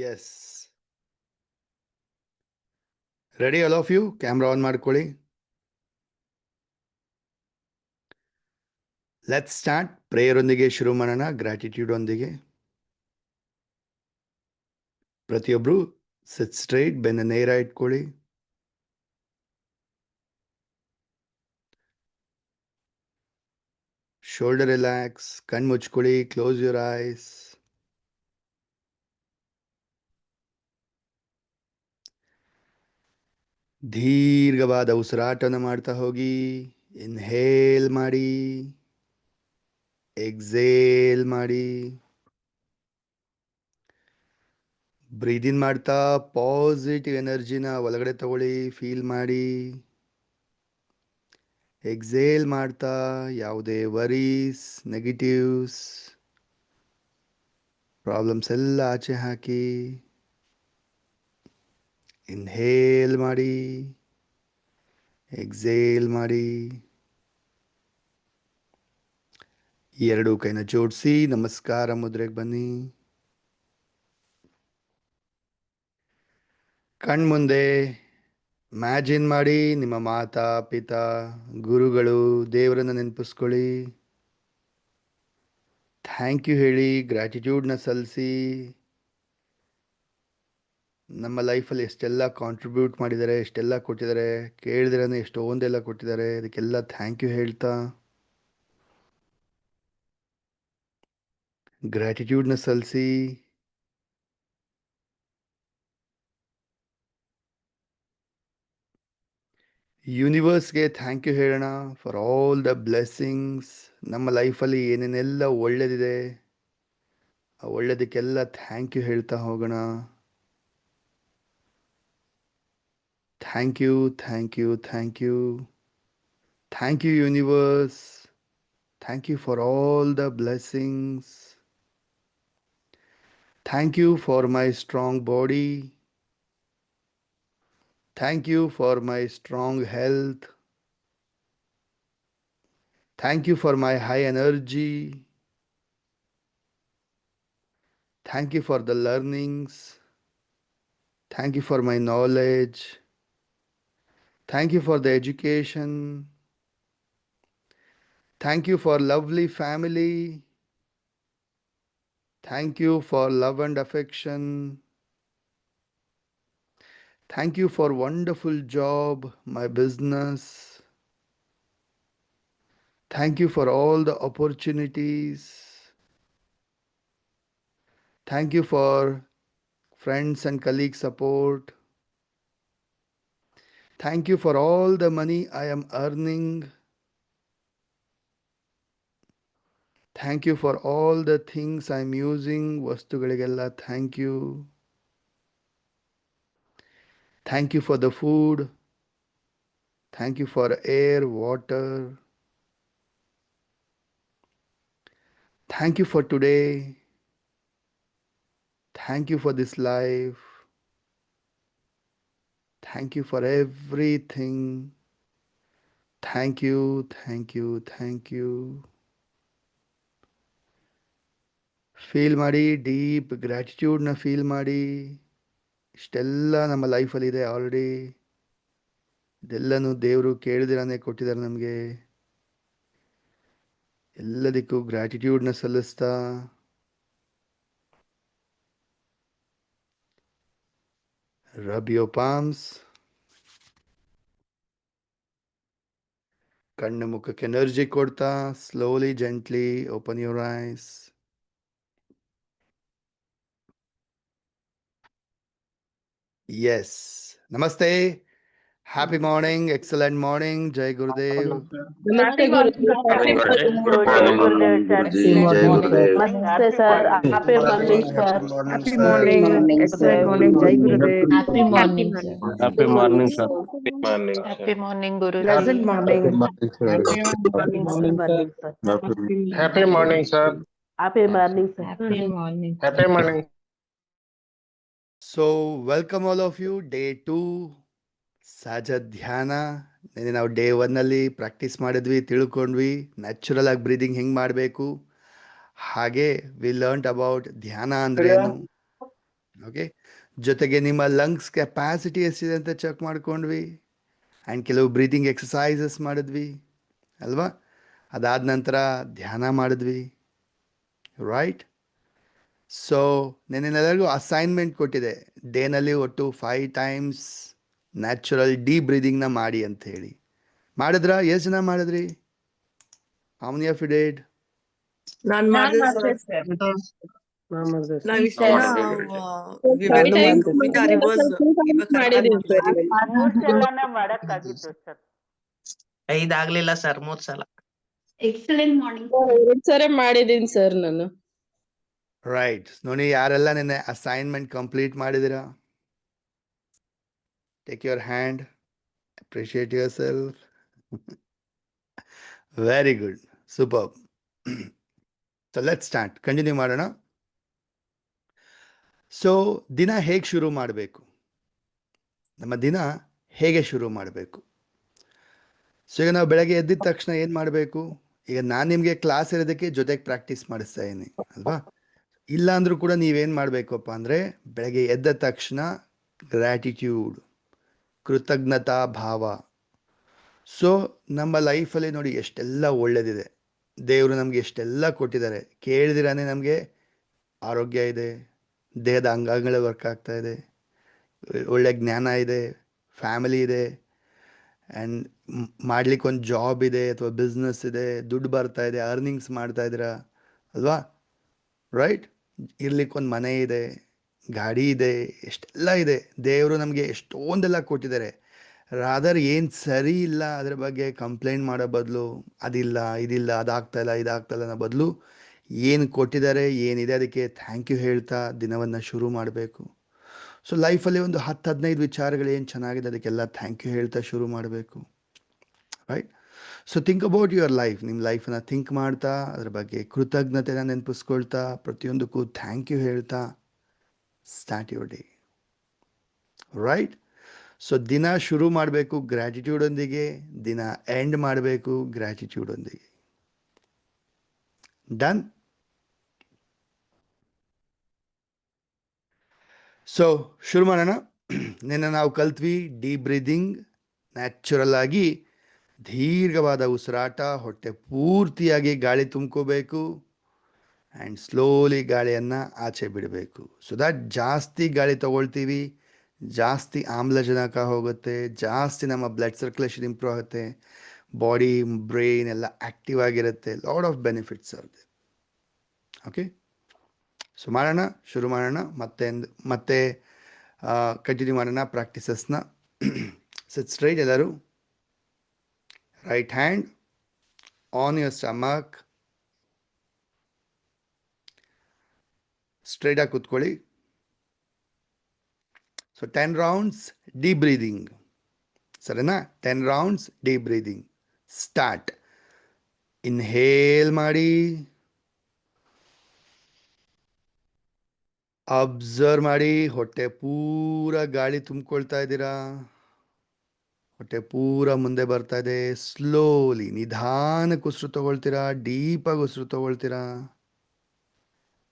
Yes. Ready all of you? Camera on ಮಾಡ್ಕೊಳ್ಳಿ. Let's start. Prayer ಒಂದಿಗೆ ಶುರು ಮಾಡೋಣ. Gratitude ಒಂದಿಗೆ. ಪ್ರತಿಯೊಬ್ರು sit straight, ಬೆನ್ನ ನೇರ ಇಟ್ಕೊಳ್ಳಿ. Shoulder relax, ಕಣ್ಣು ಮುಚ್ಕೊಳ್ಳಿ. Close your eyes. ದೀರ್ಘವಾದ ಉಸಿರಾಟವನ್ನು ಮಾಡ್ತಾ ಹೋಗಿ. ಇನ್ಹೇಲ್ ಮಾಡಿ, ಎಕ್ಸೇಲ್ ಮಾಡಿ. ಬ್ರೀದ್ ಇನ್ ಮಾಡ್ತಾ ಪಾಸಿಟಿವ್ ಎನರ್ಜಿನ ಒಳಗಡೆ ತಗೊಳ್ಳಿ, ಫೀಲ್ ಮಾಡಿ. ಎಕ್ಸೇಲ್ ಮಾಡ್ತಾ ಯಾವುದೇ ವರೀಸ್, ನೆಗೆಟಿವ್ಸ್, ಪ್ರಾಬ್ಲಮ್ಸ್ ಎಲ್ಲ ಆಚೆ ಹಾಕಿ. ಇನ್ಹೇಲ್ ಮಾಡಿ, ಎಕ್ಸೇಲ್ ಮಾಡಿ. ಎರಡು ಕೈನ ಜೋಡಿಸಿ ನಮಸ್ಕಾರ ಮುದ್ರೆಗೆ ಬನ್ನಿ. ಕಣ್ಮುಂದೆ ಇಮ್ಯಾಜಿನ್ ಮಾಡಿ ನಿಮ್ಮ ಮಾತಾ ಪಿತಾ ಗುರುಗಳು ದೇವರನ್ನ ನೆನಪಿಸ್ಕೊಳ್ಳಿ. ಥ್ಯಾಂಕ್ ಯು ಹೇಳಿ, ಗ್ರ್ಯಾಟಿಟ್ಯೂಡ್ನ ಸಲ್ಲಿಸಿ. ನಮ್ಮ ಲೈಫಲ್ಲಿ ಎಷ್ಟೆಲ್ಲ ಕಾಂಟ್ರಿಬ್ಯೂಟ್ ಮಾಡಿದ್ದಾರೆ, ಎಷ್ಟೆಲ್ಲ ಕೊಟ್ಟಿದ್ದಾರೆ, ಕೇಳಿದ್ರೆ ಎಷ್ಟೊಂದೆಲ್ಲ ಕೊಟ್ಟಿದ್ದಾರೆ. ಅದಕ್ಕೆಲ್ಲ ಥ್ಯಾಂಕ್ ಯು ಹೇಳ್ತಾ ಗ್ರ್ಯಾಟಿಟ್ಯೂಡ್ನ ಸಲ್ಲಿಸಿ. ಯೂನಿವರ್ಸ್ಗೆ ಥ್ಯಾಂಕ್ ಯು ಹೇಳೋಣ ಫಾರ್ ಆಲ್ ದ ಬ್ಲೆಸ್ಸಿಂಗ್ಸ್. ನಮ್ಮ ಲೈಫಲ್ಲಿ ಏನೇನೆಲ್ಲ ಒಳ್ಳೇದಿದೆ ಆ ಒಳ್ಳೇದಕ್ಕೆಲ್ಲ ಥ್ಯಾಂಕ್ ಯು ಹೇಳ್ತಾ ಹೋಗೋಣ. Thank you, thank you, thank you. Thank you universe. Thank you for all the blessings. Thank you for my strong body. Thank you for my strong health. Thank you for my high energy. Thank you for the learnings. Thank you for my knowledge. Thank you for the education. Thank you for lovely family. Thank you for love and affection. Thank you for wonderful job, my business. Thank you for all the opportunities. Thank you for friends and colleague support. Thank you for all the money I am earning. Thank you for all the things I am using. ವಸ್ತುಗಳಿಗೆಲ್ಲ thank you. Thank you for the food. Thank you for air, water. Thank you for today. Thank you for this life. Thank you for everything. Thank you, thank you, thank you. Feel ಮಾಡಿ, deep ಗ್ರ್ಯಾಟಿಟ್ಯೂಡ್ನ feel ಮಾಡಿ. ಇಷ್ಟೆಲ್ಲ ನಮ್ಮ ಲೈಫಲ್ಲಿ ಇದೆ already. ಇದೆಲ್ಲನೂ ದೇವರು ಕೇಳಿದಿರಾನೆ ಕೊಟ್ಟಿದ್ದಾರೆ ನಮಗೆ. ಎಲ್ಲದಕ್ಕೂ ಗ್ರ್ಯಾಟಿಟ್ಯೂಡ್ನ ಸಲ್ಲಿಸ್ತಾ rub your palms. ಕಣ್ಣು ಮುಖಕ್ಕೆ ಎನರ್ಜಿ ಕೊಡ್ತಾ slowly gently open your eyes. Yes, ನಮಸ್ತೆ, ಹ್ಯಾಪಿ ಮಾರ್ನಿಂಗ್, ಎಕ್ಸಲೆಂಟ್ ಮಾರ್ನಿಂಗ್. ಜೈ ಗುರುದೇವ್. ನಮಸ್ತೆ sir. Happy morning sir. Happy morning, excellent morning, Jai Gurudev. Happy morning, sir. Happy morning, sir. Happy morning, Guru. Pleasant morning. Happy morning sir. Happy morning, sir. Happy morning sir. Happy morning. Happy morning. So welcome all of you. Day 2 ಸಹಜ ಧ್ಯಾನ. ನೆನ್ನೆ ನಾವು day 1ನಲ್ಲಿ practice ಮಾಡಿದ್ವಿ, ತಿಳ್ಕೊಂಡ್ವಿ natural ಆಗಿ breathing ಹೆಂಗೆ ಮಾಡಬೇಕು. ಹಾಗೆ ವಿ ಲರ್ನ್ಡ್ ಅಬೌಟ್ ಧ್ಯಾನ ಅಂದ್ರೇನು, ಓಕೆ. ಜೊತೆಗೆ ನಿಮ್ಮ ಲಂಗ್ಸ್ ಕೆಪಾಸಿಟಿ ಎಷ್ಟಿದೆ ಅಂತ ಚೆಕ್ ಮಾಡ್ಕೊಂಡ್ವಿ. ಆ್ಯಂಡ್ ಕೆಲವು ಬ್ರೀತಿಂಗ್ ಎಕ್ಸಸೈಸಸ್ ಮಾಡಿದ್ವಿ ಅಲ್ವಾ. ಅದಾದ ನಂತರ ಧ್ಯಾನ ಮಾಡಿದ್ವಿ, ರೈಟ್. ಸೊ ನೆನ್ನೆಲ್ಲರಿಗೂ ಅಸೈನ್ಮೆಂಟ್ ಕೊಟ್ಟಿದೆ, ಡೇನಲ್ಲಿ ಒಟ್ಟು 5 ಟೈಮ್ಸ್ ನ್ಯಾಚುರಲ್ ಡೀಪ್ ಬ್ರೀದಿಂಗ್ನ ಮಾಡಿ ಅಂತ ಹೇಳಿ. ಮಾಡಿದ್ರಾ? ಎಷ್ಟು ಜನ ಮಾಡಿದ್ರಿ? How many of you did? ನಾನ್ ಮಾಡಿದೆ ಸರ್. ನಾನ್ ಮಾಡಿದೆ sir. ನಾವ್ ಇಷ್ಟೇನ Five times ರಿವರ್ಸ್ ಇವಾಗ ಮಾಡಿದೀವಿ ಸರ್ ಮೂರ್ ಸಲನ ಮಾಡಕ್ಕಾಗಿತ್ತು ಸರ್. 5 ಆಗ್ಲಿಲ್ಲ ಸರ್, 3 ಸಲ. Excellent morning. 2 ಸರಿ ಮಾಡಿದೀನಿ ಸರ್ ನಾನು. ರೈಟ್. ನೋಡಿ, ಯಾರೆಲ್ಲ ನೆನ್ನೆ ಅಸೈನ್ಮೆಂಟ್ ಕಂಪ್ಲೀಟ್ ಮಾಡಿದ್ದೀರಾ? Take your hand, appreciate your self. Very good, super. So let's start, continue ಮಾಡೋಣ. ಸೊ ದಿನ ಹೇಗೆ ಶುರು ಮಾಡಬೇಕು? ನಮ್ಮ ದಿನ ಹೇಗೆ ಶುರು ಮಾಡಬೇಕು? ಸೊ ಈಗ ನಾವು ಬೆಳಗ್ಗೆ ಎದ್ದಿದ ತಕ್ಷಣ ಏನು ಮಾಡಬೇಕು? ಈಗ ನಾನು ನಿಮಗೆ ಕ್ಲಾಸ್ ಇರೋದಕ್ಕೆ ಜೊತೆಗೆ ಪ್ರಾಕ್ಟೀಸ್ ಮಾಡಿಸ್ತಾ ಇದ್ದೀನಿ ಅಲ್ವಾ. ಇಲ್ಲ ಅಂದರೂ ಕೂಡ ನೀವೇನು ಮಾಡಬೇಕಪ್ಪ ಅಂದರೆ, ಬೆಳಗ್ಗೆ ಎದ್ದ ತಕ್ಷಣ ಗ್ರ್ಯಾಟಿಟ್ಯೂಡ್, ಕೃತಜ್ಞತಾ ಭಾವ. ಸೊ ನಮ್ಮ ಲೈಫಲ್ಲಿ ನೋಡಿ ಎಷ್ಟೆಲ್ಲ ಒಳ್ಳೆಯದಿದೆ, ದೇವರು ನಮಗೆ ಎಷ್ಟೆಲ್ಲ ಕೊಟ್ಟಿದ್ದಾರೆ. ಕೇಳಿದಿರಾನೆ ನಮಗೆ ಆರೋಗ್ಯ ಇದೆ, ದೇಹದ ಅಂಗಾಂಗಗಳು ವರ್ಕ್ ಆಗ್ತಾ ಇದೆ, ಒಳ್ಳೆ ಜ್ಞಾನ ಇದೆ, ಫ್ಯಾಮಿಲಿ ಇದೆ, ಆ್ಯಂಡ್ ಮಾಡ್ಲಿಕ್ಕೆ ಒಂದು ಜಾಬ್ ಇದೆ ಅಥವಾ ಬಿಸ್ನೆಸ್ ಇದೆ, ದುಡ್ಡು ಬರ್ತಾ ಇದೆ, ಅರ್ನಿಂಗ್ಸ್ ಮಾಡ್ತಾ ಇದ್ದೀರಾ ಅಲ್ವಾ, ರೈಟ್. ಇರ್ಲಿಕ್ಕೆ ಒಂದು ಮನೆ ಇದೆ, ಗಾಡಿ ಇದೆ, ಎಷ್ಟೆಲ್ಲ ಇದೆ. ದೇವರು ನಮಗೆ ಎಷ್ಟೊಂದೆಲ್ಲ ಕೊಟ್ಟಿದ್ದಾರೆ. ರಾದರ್ ಏನು ಸರಿ ಇಲ್ಲ ಅದ್ರ ಬಗ್ಗೆ ಕಂಪ್ಲೇಂಟ್ ಮಾಡೋ ಬದಲು, ಅದಿಲ್ಲ ಇದಿಲ್ಲ ಅದಾಗ್ತಾಯಿಲ್ಲ ಇದಾಗ್ತಾಯಿಲ್ಲ ಅನ್ನೋ ಬದಲು, ಏನು ಕೊಟ್ಟಿದ್ದಾರೆ ಏನಿದೆ ಅದಕ್ಕೆ ಥ್ಯಾಂಕ್ ಯು ಹೇಳ್ತಾ ದಿನವನ್ನು ಶುರು ಮಾಡಬೇಕು. ಸೊ ಲೈಫಲ್ಲಿ ಒಂದು 10-15 ವಿಚಾರಗಳು ಏನು ಚೆನ್ನಾಗಿದೆ ಅದಕ್ಕೆಲ್ಲ ಥ್ಯಾಂಕ್ ಯು ಹೇಳ್ತಾ ಶುರು ಮಾಡಬೇಕು, right. So think about your life. ನಿಮ್ಮ ಲೈಫನ್ನು ಥಿಂಕ್ ಮಾಡ್ತಾ ಅದ್ರ ಬಗ್ಗೆ ಕೃತಜ್ಞತೆನ ನೆನಪಿಸ್ಕೊಳ್ತಾ ಪ್ರತಿಯೊಂದಕ್ಕೂ ಥ್ಯಾಂಕ್ ಯು ಹೇಳ್ತಾ start your day, right. So ದಿನ ಶುರು ಮಾಡಬೇಕು ಗ್ರ್ಯಾಟಿಟ್ಯೂಡೊಂದಿಗೆ, ದಿನ ಎಂಡ್ ಮಾಡಬೇಕು ಗ್ರ್ಯಾಟಿಟ್ಯೂಡೊಂದಿಗೆ. ಡನ್. ಸೊ ಶುರು ಮಾಡೋಣ. ನಿನ್ನೆ ನಾವು ಕಲ್ತ್ವಿ ಡೀಪ್ ಬ್ರೀದಿಂಗ್, ನ್ಯಾಚುರಲ್ ಆಗಿ ದೀರ್ಘವಾದ ಉಸಿರಾಟ, ಹೊಟ್ಟೆ ಪೂರ್ತಿಯಾಗಿ ಗಾಳಿ ತುಂಬ್ಕೋಬೇಕು ಆ್ಯಂಡ್ ಸ್ಲೋಲಿ ಗಾಳಿಯನ್ನು ಆಚೆ ಬಿಡಬೇಕು. ಸೊ ದಟ್ ಜಾಸ್ತಿ ಗಾಳಿ ತಗೊಳ್ತೀವಿ, ಜಾಸ್ತಿ ಆಮ್ಲಜನಕ ಹೋಗುತ್ತೆ, ಜಾಸ್ತಿ ನಮ್ಮ ಬ್ಲಡ್ ಸರ್ಕ್ಯುಲೇಷನ್ ಇಂಪ್ರೂವ್ ಆಗುತ್ತೆ, ಬಾಡಿ ಬ್ರೈನ್ ಎಲ್ಲ ಆ್ಯಕ್ಟಿವ್ ಆಗಿರುತ್ತೆ, ಲಾಟ್ ಆಫ್ ಬೆನಿಫಿಟ್ಸ್ ಆಗುತ್ತೆ. ಓಕೆ, ಸೊ ಮಾಡೋಣ, ಶುರು ಮಾಡೋಣ. ಮತ್ತೆ ಕಂಟಿನ್ಯೂ ಮಾಡೋಣ ಪ್ರಾಕ್ಟೀಸಸ್ನ. ಸಿಟ್ ಸ್ಟ್ರೈಟ್ ಎಲ್ಲರೂ. Right hand on your stomach, ಸ್ಟ್ರೈಟಾಗಿ ಕೂತ್ಕೊಳ್ಳಿ. ಸೊ 10 ರೌಂಡ್ಸ್ ಡೀಪ್ ಬ್ರೀದಿಂಗ್, ಸರಿನಾ? 10 rounds deep breathing. Start. Inhale ಮಾಡಿ, ಅಬ್ಸರ್ವ್ ಮಾಡಿ, ಹೊಟ್ಟೆ ಪೂರ ಗಾಳಿ ತುಂಬಿಕೊಳ್ತಾ ಇದ್ದೀರಾ, ಹೊಟ್ಟೆ ಪೂರ ಮುಂದೆ ಬರ್ತಾ ಇದೆ. ಸ್ಲೋಲಿ ನಿಧಾನಕ್ಕೆ ಉಸಿರು ತಗೊಳ್ತೀರಾ, ಡೀಪಾಗಿ ಉಸಿರು ತಗೊಳ್ತೀರಾ.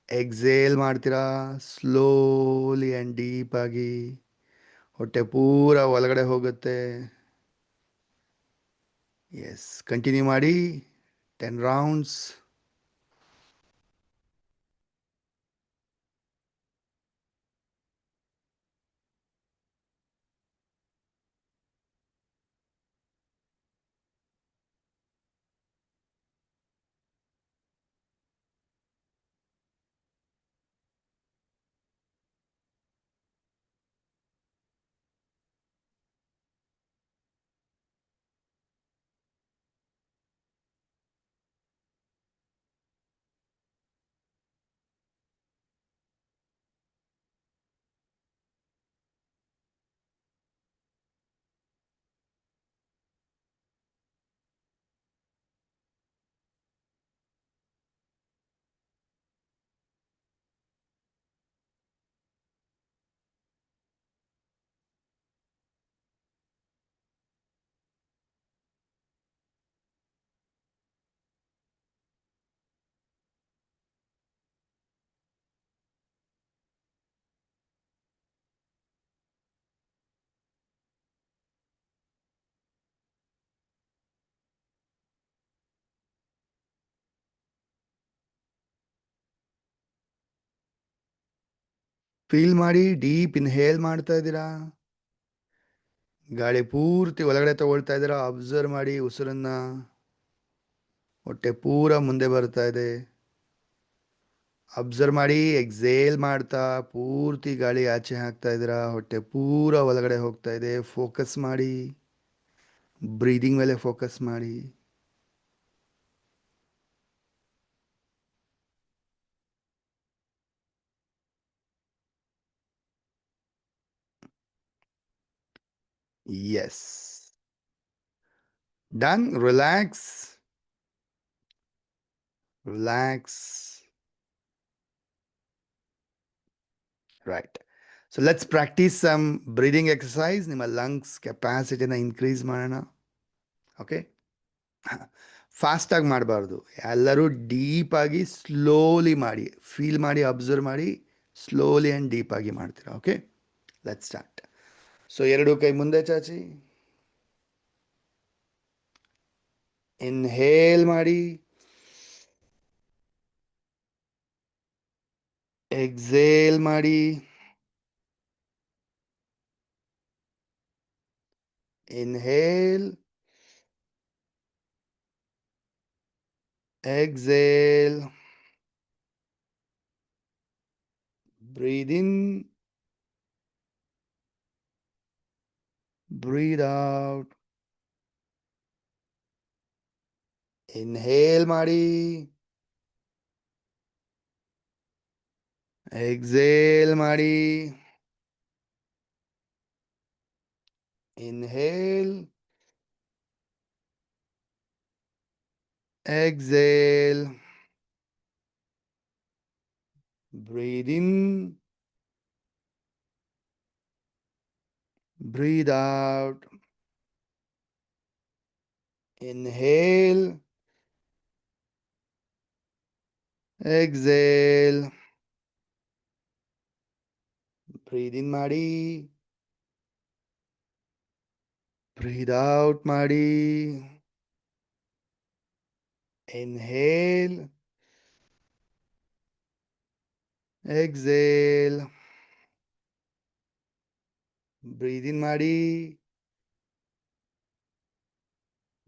ಎಕ್ಸೇಲ್ ಮಾಡ್ತೀರಾ ಸ್ಲೋಲಿ ಆ್ಯಂಡ್ ಡೀಪಾಗಿ, ಹೊಟ್ಟೆ ಪೂರ ಒಳಗಡೆ ಹೋಗುತ್ತೆ. ಎಸ್, ಕಂಟಿನ್ಯೂ ಮಾಡಿ 10 ರೌಂಡ್ಸ್. ಫೀಲ್ ಮಾಡಿ, ಡೀಪ್ ಇನ್ಹೇಲ್ ಮಾಡ್ತಾ ಇದ್ದೀರಾ, ಗಾಳಿ ಪೂರ್ತಿ ಒಳಗಡೆ ತಗೊಳ್ತಾ ಇದ್ದೀರಾ. ಅಬ್ಸರ್ವ್ ಮಾಡಿ ಉಸಿರನ್ನ, ಹೊಟ್ಟೆ ಪೂರ ಮುಂದೆ ಬರ್ತಾ ಇದೆ. ಅಬ್ಸರ್ವ್ ಮಾಡಿ, ಎಕ್ಸೇಲ್ ಮಾಡ್ತಾ ಪೂರ್ತಿ ಗಾಳಿ ಆಚೆ ಹಾಕ್ತಾ ಇದ್ದೀರಾ, ಹೊಟ್ಟೆ ಪೂರ ಒಳಗಡೆ ಹೋಗ್ತಾ ಇದೆ. ಫೋಕಸ್ ಮಾಡಿ, ಬ್ರೀದಿಂಗ್ ಮೇಲೆ ಫೋಕಸ್ ಮಾಡಿ. Yes, done. Relax, relax. Right. So let's practice some breathing exercise. ನಿಮ್ಮ ಲಂಗ್ಸ್ ಕೆಪಾಸಿಟಿನ ಇನ್ಕ್ರೀಸ್ ಮಾಡೋಣ. ಓಕೆ, ಫಾಸ್ಟಾಗಿ ಮಾಡಬಾರ್ದು, ಎಲ್ಲರೂ ಡೀಪಾಗಿ ಸ್ಲೋಲಿ ಮಾಡಿ. ಫೀಲ್ ಮಾಡಿ, ಅಬ್ಸರ್ವ್ ಮಾಡಿ, ಸ್ಲೋಲಿ ಆ್ಯಂಡ್ ಡೀಪಾಗಿ ಮಾಡ್ತೀರಾ. Okay, let's start. ಸೊ ಎರಡು ಕೈ ಮುಂದೆ ಚಾಚಿ, ಇನ್ಹೇಲ್ ಮಾಡಿ, ಎಕ್ಸೇಲ್ ಮಾಡಿ, inhale, exhale, breathe in, breathe out. Inhale ಮಾಡಿ, exhale ಮಾಡಿ, inhale, exhale, breathe in, breathe out. Inhale, exhale, breathe in ಮಾಡಿ, breathe out ಮಾಡಿ. Inhale, exhale, breathe in ಮಾಡಿ,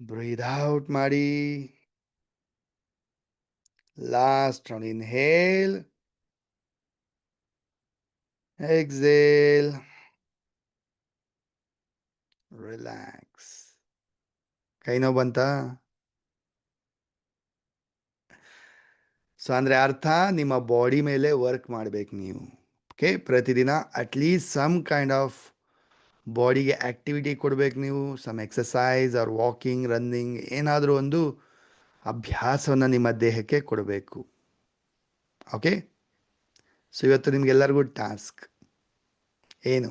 breathe out ಮಾಡಿ. Last round. Inhale, exhale, relax. ಕೈ ನೋವು ಬಂತಾ? So ಅಂದರೆ ಅರ್ಥ, ನಿಮ್ಮ ಬಾಡಿ ಮೇಲೆ ವರ್ಕ್ ಮಾಡಬೇಕು ನೀವು. ಓಕೆ, ಪ್ರತಿದಿನ ಅಟ್ಲೀಸ್ಟ್ ಸಮ್ ಕೈಂಡ್ ಆಫ್ ಬಾಡಿಗೆ ಆ್ಯಕ್ಟಿವಿಟಿ ಕೊಡಬೇಕು ನೀವು. Some exercise or walking, running, ಏನಾದರೂ ಒಂದು ಅಭ್ಯಾಸವನ್ನು ನಿಮ್ಮ ದೇಹಕ್ಕೆ ಕೊಡಬೇಕು. ಓಕೆ, ಸೊ ಇವತ್ತು ನಿಮಗೆಲ್ಲರಿಗೂ ಟಾಸ್ಕ್ ಏನು?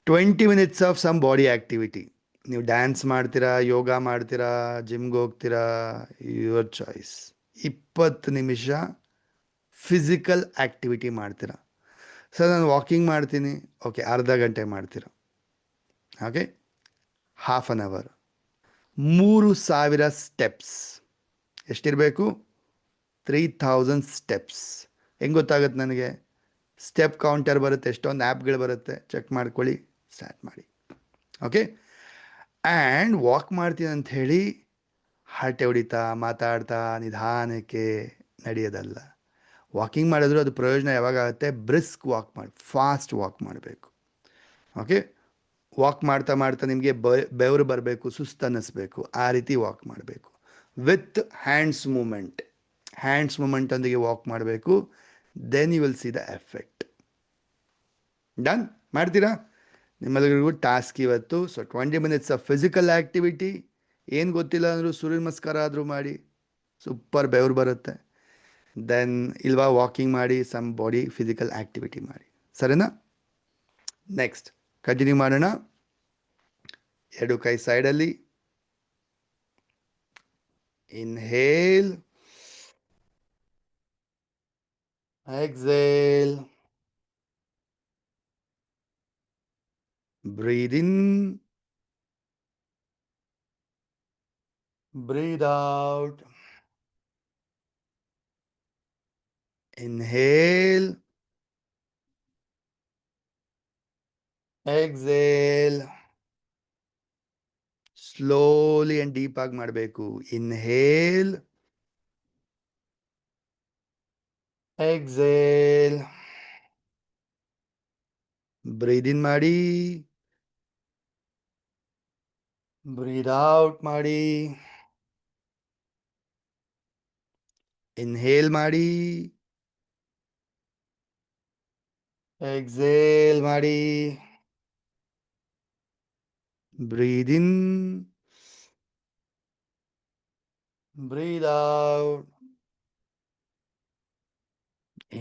20 minutes of some body activity. ನೀವು ಡ್ಯಾನ್ಸ್ ಮಾಡ್ತೀರಾ, ಯೋಗ ಮಾಡ್ತೀರಾ, ಜಿಮ್ಗೆ ಹೋಗ್ತೀರಾ, ಯುವರ್ ಚಾಯ್ಸ್. 20 ನಿಮಿಷ ಫಿಸಿಕಲ್ ಆ್ಯಕ್ಟಿವಿಟಿ ಮಾಡ್ತೀರಾ. ಸರ್ ನಾನು ವಾಕಿಂಗ್ ಮಾಡ್ತೀನಿ, ಓಕೆ, ಅರ್ಧ ಗಂಟೆ ಮಾಡ್ತೀರಾ. Okay, half an hour. 3000 steps. ಎಷ್ಟಿರಬೇಕು? 3000 ಸ್ಟೆಪ್ಸ್. ಹೆಂಗೆ ಗೊತ್ತಾಗುತ್ತೆ ನನಗೆ? ಸ್ಟೆಪ್ ಕೌಂಟರ್ ಬರುತ್ತೆ, ಎಷ್ಟೊಂದು ಆ್ಯಪ್ಗಳು ಬರುತ್ತೆ, ಚೆಕ್ ಮಾಡ್ಕೊಳ್ಳಿ, ಸ್ಟಾರ್ಟ್ ಮಾಡಿ. ಓಕೆ, ಆ್ಯಂಡ್ ವಾಕ್ ಮಾಡ್ತೀನಿ ಅಂಥೇಳಿ ಹರಟೆ ಹೊಡಿತಾ ಮಾತಾಡ್ತಾ ನಿಧಾನಕ್ಕೆ ನಡೆಯೋದಲ್ಲ. ವಾಕಿಂಗ್ ಮಾಡಿದ್ರು ಅದು ಪ್ರಯೋಜನ ಯಾವಾಗುತ್ತೆ? ಬ್ರಿಸ್ಕ್ ವಾಕ್ ಮಾಡಿ, ಫಾಸ್ಟ್ ವಾಕ್ ಮಾಡಬೇಕು. ಓಕೆ, ವಾಕ್ ಮಾಡ್ತಾ ಮಾಡ್ತಾ ನಿಮಗೆ ಬೆವರು ಬರಬೇಕು, ಸುಸ್ತು ಅನ್ನಿಸ್ಬೇಕು, ಆ ರೀತಿ ವಾಕ್ ಮಾಡಬೇಕು. ವಿತ್ ಹ್ಯಾಂಡ್ಸ್ ಮೂಮೆಂಟ್, ಹ್ಯಾಂಡ್ಸ್ ಮೂಮೆಂಟೊಂದಿಗೆ ವಾಕ್ ಮಾಡಬೇಕು. Then you will see the effect. Done? ಮಾಡ್ತೀರಾ? ನಿಮ್ಮೆಲ್ಲರಿಗೂ ಟಾಸ್ಕ್ ಇವತ್ತು. So 20 minutes of physical activity. ಏನು ಗೊತ್ತಿಲ್ಲ ಅಂದರೂ ಸೂರ್ಯ ನಮಸ್ಕಾರ ಆದರೂ ಮಾಡಿ, ಸೂಪರ್ ಬೆವರು ಬರುತ್ತೆ. ದೆನ್ ಇಲ್ವಾ ವಾಕಿಂಗ್ ಮಾಡಿ, ಸಮ್ ಬಾಡಿ ಫಿಸಿಕಲ್ ಆ್ಯಕ್ಟಿವಿಟಿ ಮಾಡಿ. ಸರಿನಾ? ನೆಕ್ಸ್ಟ್ ಕಂಟಿನ್ಯೂ ಮಾಡೋಣ. ಎರಡು ಕೈ ಸೈಡಲ್ಲಿ. Inhale, exhale, breathe in, breathe out. Inhale, exhale. Slowly and deep ಆಗಿ ಮಾಡಬೇಕು. Inhale, exhale. ಬ್ರೀದ್ ಇನ್ ಮಾಡಿ, ಬ್ರೀದ್ ಔಟ್ ಮಾಡಿ. ಇನ್ಹೇಲ್ ಮಾಡಿ, ಎಕ್ಸೇಲ್ ಮಾಡಿ. Breathe in, breathe out.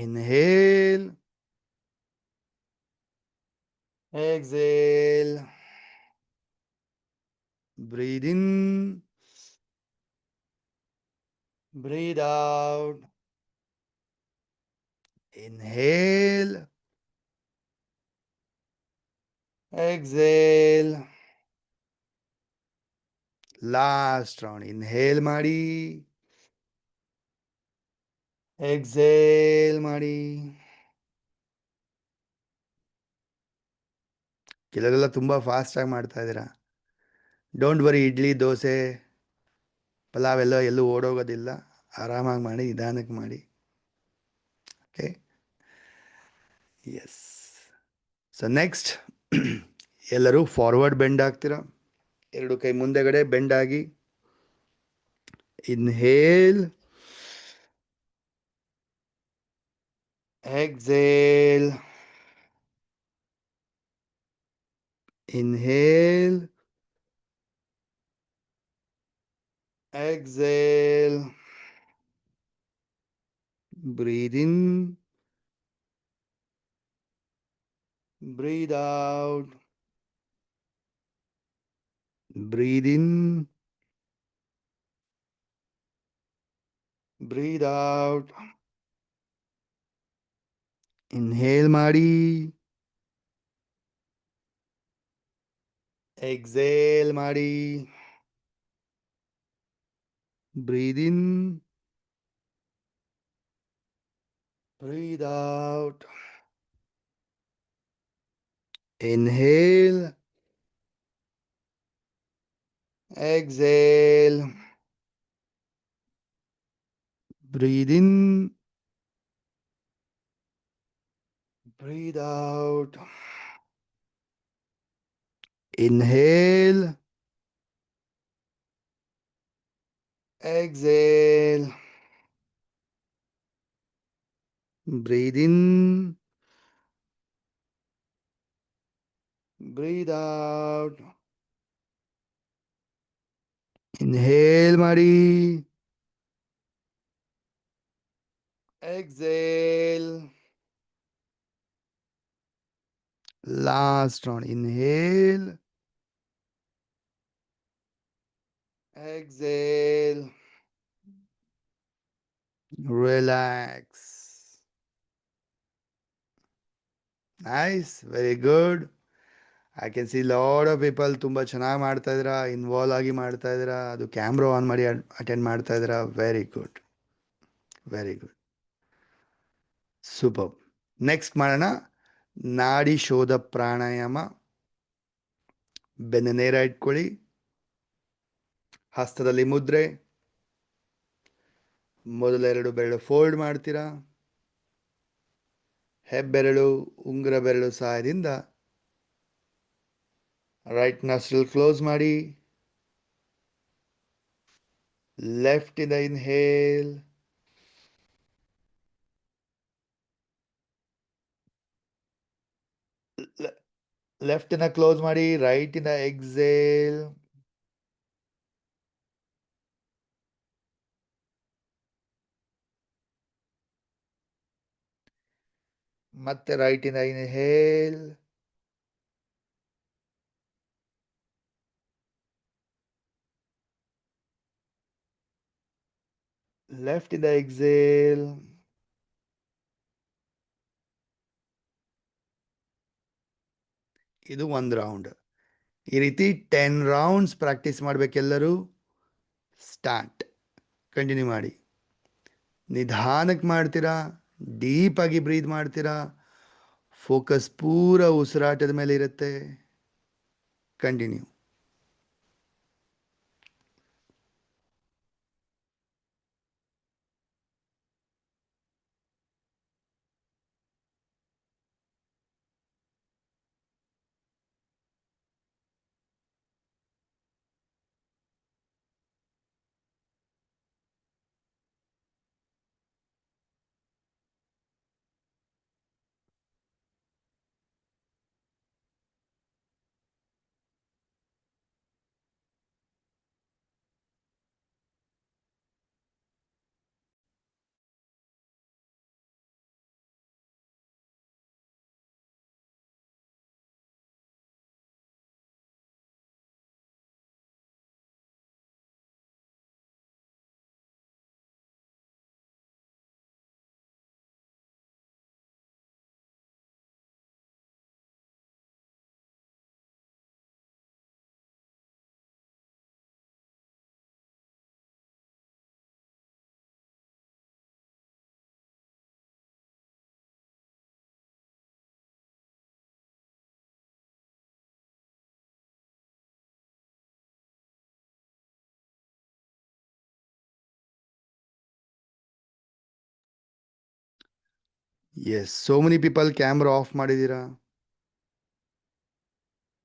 Inhale, exhale. Breathe in, breathe out. Inhale, exhale. Last round. Inhale ಮಾಡಿ, exhale ಮಾಡಿ. ಕೆಲವೆಲ್ಲ ತುಂಬ ಫಾಸ್ಟಾಗಿ ಮಾಡ್ತಾ ಇದ್ದೀರಾ. ಡೋಂಟ್ ವರಿ, ಇಡ್ಲಿ ದೋಸೆ ಪಲಾವ್ ಎಲ್ಲೂ ಓಡೋಗೋದಿಲ್ಲ. ಆರಾಮಾಗಿ ಮಾಡಿ, ನಿಧಾನಕ್ಕೆ ಮಾಡಿ. Okay, yes. ಸೊ ನೆಕ್ಸ್ಟ್ ಎಲ್ಲರೂ ಫಾರ್ವರ್ಡ್ ಬೆಂಡ್ ಆಗ್ತೀರಾ. ಎರಡು ಕೈ ಮುಂದೆಗಡೆ ಬೆಂಡ್ ಆಗಿ. Inhale, exhale. Inhale, exhale. Breathe in, breathe out. Breathe in, breathe out. Inhale ಮಾಡಿ, exhale ಮಾಡಿ. Breathe in, breathe out. Inhale, exhale. Breathe in, breathe out. Inhale, exhale. Breathe in, breathe out. Inhale ಮಾಡಿ, exhale. Last round. Inhale, exhale. Relax. Nice, very good. I can see lot of people ತುಂಬ ಚೆನ್ನಾಗಿ ಮಾಡ್ತಾ ಇದ್ದೀರಾ, involve ಆಗಿ ಮಾಡ್ತಾ ಇದ್ದೀರಾ. ಅದು camera on ಮಾಡಿ ಅಟೆಂಡ್ ಮಾಡ್ತಾ ಇದ್ದೀರಾ. Very good, very good, super. Next ಮಾಡೋಣ ನಾಡಿ ಶೋಧ ಪ್ರಾಣಾಯಾಮ. ಬೆನ್ನ ನೇರ ಇಟ್ಕೊಳ್ಳಿ, ಹಸ್ತದಲ್ಲಿ ಮುದ್ರೆ. ಮೊದಲ ಎರಡು ಬೆರಳು ಫೋಲ್ಡ್ ಮಾಡ್ತೀರಾ. ಹೆಬ್ಬೆರಳು ಉಂಗುರ ಬೆರಳು ಸಹಾಯದಿಂದ ರೈಟ್ ನಾಸ್ಟ್ರಿಲ್ ಕ್ಲೋಸ್ ಮಾಡಿ. ಲೆಫ್ಟ್ ಇಂದ ಇನ್ಹೇಲ್, ಲೆಫ್ಟ್ ಇಂದ ಕ್ಲೋಸ್ ಮಾಡಿ. ರೈಟ್ ಇಂದ ಎಕ್ಸೇಲ್. ಮತ್ತೆ ರೈಟ್ ಇಂದ ಇನ್ಹೇಲ್, ಲೆಫ್ಟ್ ಇಂದ ಎಕ್ಸೇಲ್. ಇದು ಒಂದು ರೌಂಡ್. ಈ ರೀತಿ 10 ರೌಂಡ್ಸ್ ಪ್ರಾಕ್ಟೀಸ್ ಮಾಡಬೇಕೆಲ್ಲರೂ. ಸ್ಟಾರ್ಟ್, ಕಂಟಿನ್ಯೂ ಮಾಡಿ. ನಿಧಾನಕ್ಕೆ ಮಾಡ್ತೀರಾ, ಡೀಪಾಗಿ ಬ್ರೀದ್ ಮಾಡ್ತೀರಾ. ಫೋಕಸ್ ಪೂರ ಉಸಿರಾಟದ ಮೇಲೆ ಇರುತ್ತೆ. Continue. Yes, so many people camera off ಮಾಡಿದ್ದೀರಾ?